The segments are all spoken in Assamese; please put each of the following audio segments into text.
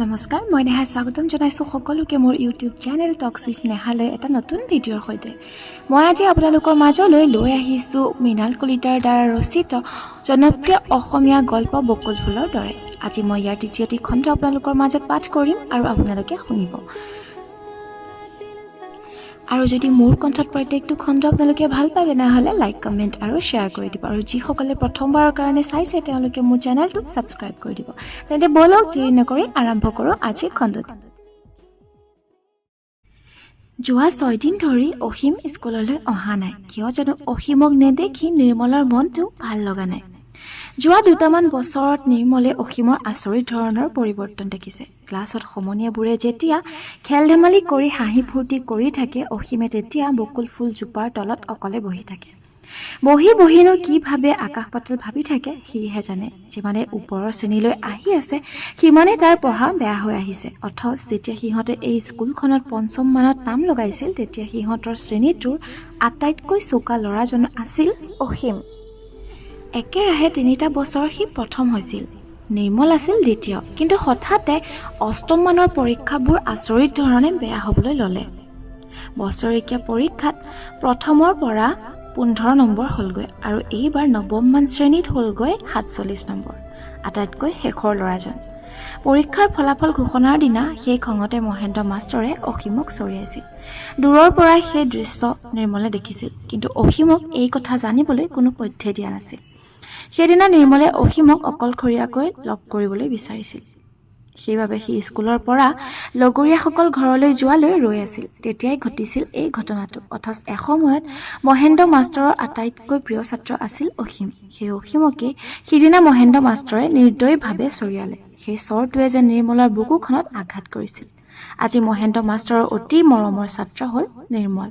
নমস্কাৰ মই নেহা স্বাগতম জনাইছোঁ সকলোকে মোৰ ইউটিউব চেনেল টক্স উইথ নেহালৈ এটা নতুন ভিডিঅ'ৰ সৈতে মই আজি আপোনালোকৰ মাজলৈ লৈ আহিছোঁ মৃণাল কলিতাৰ দ্বাৰা ৰচিত জনপ্ৰিয় অসমীয়া গল্প বকুল ফুলৰ দৰে। আজি মই ইয়াৰ তৃতীয়টি খণ্ড আপোনালোকৰ মাজত পাঠ কৰিম আৰু আপোনালোকে শুনিব। আৰু যদি মোৰ কণ্ঠত প্ৰত্যেকটো খণ্ড আপোনালোকে ভাল পায় তেনেহ'লে লাইক কমেণ্ট আৰু শ্বেয়াৰ কৰি দিব আৰু যিসকলে প্ৰথমবাৰৰ কাৰণে চাইছে তেওঁলোকে মোৰ চেনেলটো ছাবস্ক্ৰাইব কৰি দিব। তেন্তে বলক দেৰি নকৰি আৰম্ভ কৰোঁ আজিৰ খণ্ডটো। যোৱা 6 দিন ধৰি অসীম স্কুললৈ অহা নাই। কিয় জানো অসীমক নেদেখি নিৰ্মলৰ মনটো ভাল লগা নাই। যোৱা দুটামান বছৰত নিৰ্মলে অসীমৰ আচৰিত ধৰণৰ পৰিৱৰ্তন দেখিছে। ক্লাছত সমনীয়াবোৰে যেতিয়া খেল ধেমালি কৰি হাঁহি ফূৰ্তি কৰি থাকে, অসীমে তেতিয়া বকুল ফুল জোপাৰ তলত অকলে বহি থাকে। বহিনো কি ভাবে আকাশ পাতাল ভাবি থাকে সিহে জানে। যিমানে ওপৰৰ শ্ৰেণীলৈ আহি আছে সিমানে তাৰ পঢ়া বেয়া হৈ আহিছে। অথচ যেতিয়া সিহঁতে এই স্কুলখনত 5ম মানত নাম লগাইছিল তেতিয়া সিহঁতৰ শ্ৰেণীটোৰ আটাইতকৈ চোকা ল'ৰাজন আছিল অসীম। একেৰাহে 3টা বছৰ সি প্ৰথম হৈছিল, নিৰ্মল আছিল দ্বিতীয়। কিন্তু হঠাতে 8ম মানৰ পৰীক্ষাবোৰ আচৰিত ধৰণে বেয়া হ'বলৈ ল'লে। বছৰেকীয়া পৰীক্ষাত প্ৰথমৰ পৰা 15 নম্বৰ হ'লগৈ আৰু এইবাৰ 9ম মান শ্ৰেণীত হ'লগৈ 47 নম্বৰ, আটাইতকৈ শেষৰ ল'ৰাজন। পৰীক্ষাৰ ফলাফল ঘোষণাৰ দিনা সেই খঙতে মহেন্দ্ৰ মাষ্টৰে অসীমক চৰিয়াইছিল। দূৰৰ পৰাই সেই দৃশ্য নিৰ্মলে দেখিছিল, কিন্তু অসীমক এই কথা জানিবলৈ কোনো পথ্যে দিয়া নাছিল। সেইদিনা নিৰ্মলে অসীমক অকলশৰীয়াকৈ লগ কৰিবলৈ বিচাৰিছিল। সেইবাবে সি স্কুলৰ পৰা লগৰীয়াসকল ঘৰলৈ যোৱালৈ ৰৈ আছিল। তেতিয়াই ঘটিছিল এই ঘটনাটো। অথচ এসময়ত মহেন্দ্ৰ মাষ্টৰৰ আটাইতকৈ প্ৰিয় ছাত্ৰ আছিল অসীম। সেই অসীমকে সিদিনা মহেন্দ্ৰ মাষ্টৰে নিৰ্দয়ভাৱে চৰিয়ালে। সেই চৰটোৱে যেন নিৰ্মলৰ বুকুখনত আঘাত কৰিছিল। আজি মহেন্দ্ৰ মাষ্টৰৰ অতি মৰমৰ ছাত্ৰ হ'ল নিৰ্মল।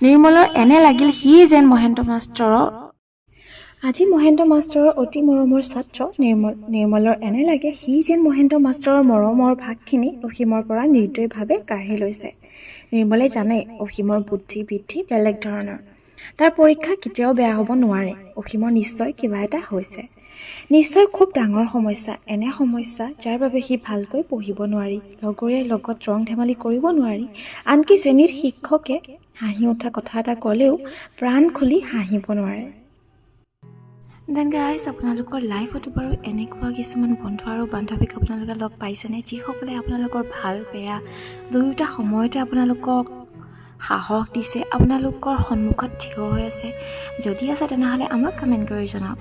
নিৰ্মলৰ এনে লাগিল সি যেন মহেন্দ্ৰ মাষ্টৰৰ অতি মৰমৰ ছাত্ৰ নিৰ্মলৰ এনে লাগে সি যেন মহেন্দ্ৰ মাষ্টৰৰ মৰমৰ ভাগখিনি অসীমৰ পৰা নিৰ্দয়ভাৱে কাঢ়ি লৈছে। নিৰ্মলে জানে অসীমৰ বুদ্ধি বৃদ্ধি বেলেগ ধৰণৰ। তাৰ পৰীক্ষা কেতিয়াও বেয়া হ'ব নোৱাৰে। অসীমৰ নিশ্চয় কিবা এটা হৈছে, নিশ্চয় খুব ডাঙৰ সমস্যা। এনে সমস্যা যাৰ বাবে সি ভালকৈ পঢ়িব নোৱাৰি, লগৰীয়াৰ লগত ৰং ধেমালি কৰিব নোৱাৰি, আনকি শ্ৰেণীত শিক্ষকে হাঁহি উঠা কথা এটা ক'লেও প্ৰাণ খুলি হাঁহিব নোৱাৰে। দেন গাইজ, আপোনালোকৰ লাইফতো বাৰু এনেকুৱা কিছুমান বন্ধু আৰু বান্ধৱীক আপোনালোকে লগ পাইছেনে যিসকলে আপোনালোকৰ ভাল বেয়া দুয়োটা সময়তে আপোনালোকক সাহস দিছে, আপোনালোকৰ সন্মুখত থিয় হৈ আছে? যদি আছে তেনেহ'লে আমাক কমেণ্ট কৰি জনাওক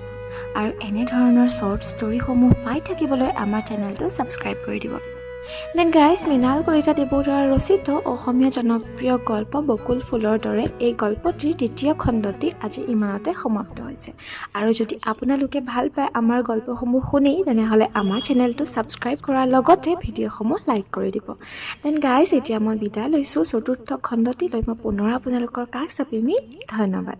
আৰু এনেধৰণৰ শ্বৰ্ট ষ্টৰিসমূহ পাই থাকিবলৈ আমাৰ চেনেলটো ছাবস্ক্ৰাইব কৰি দিব। দেন গাইজ, মৃণাল কলিতা দেৱৰ দ্বাৰা ৰচিত অসমীয়া জনপ্ৰিয় গল্প বকুল ফুলৰ দৰে এই গল্পটিৰ 2য় খণ্ডটি আজি ইমানতে সমাপ্ত হৈছে। আৰু যদি আপোনালোকে ভাল পায় আমাৰ গল্পসমূহ শুনি তেনেহ'লে আমাৰ চেনেলটো ছাবস্ক্ৰাইব কৰাৰ লগতে ভিডিঅ'সমূহ লাইক কৰি দিব। দেন গাইজ, এতিয়া মই বিদায় লৈছোঁ। 4ৰ্থ খণ্ডটি লৈ মই পুনৰ আপোনালোকৰ কাষ চাপিমেই। ধন্যবাদ।